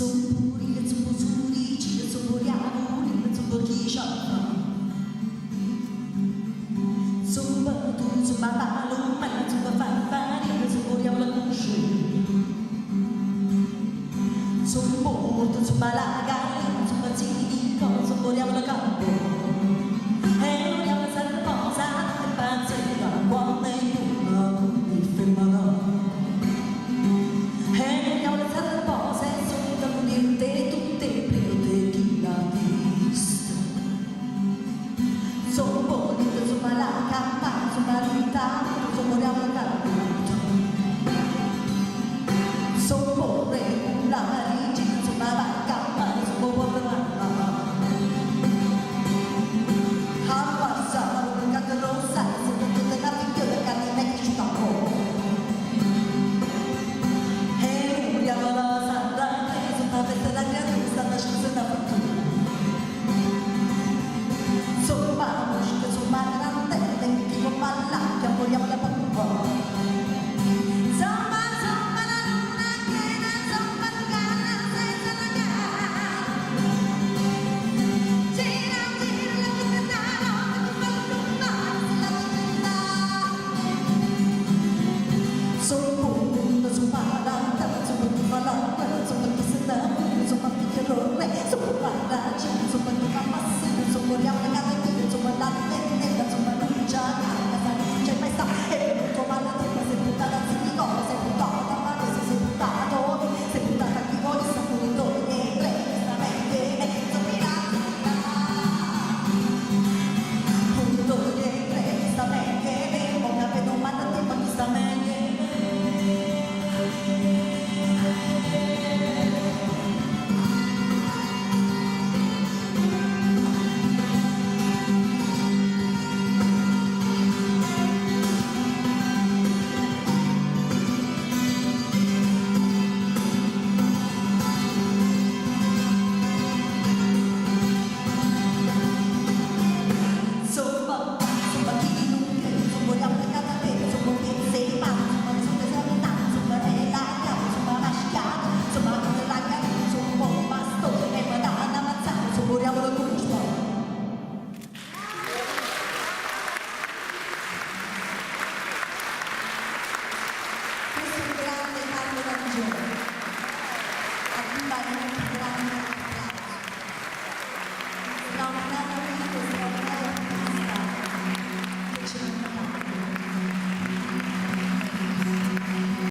总不离的总不出力气的总不了不离的总不离上总不读总把大路慢总不翻翻的总不了冷水总不读总把拉杆总把记忆搞总不了了高波还有了三宝山把最高光的有了你飞马了还有了三宝山tutte tutte chi la vista sono bonito, sono la campa, sono la vita, sono la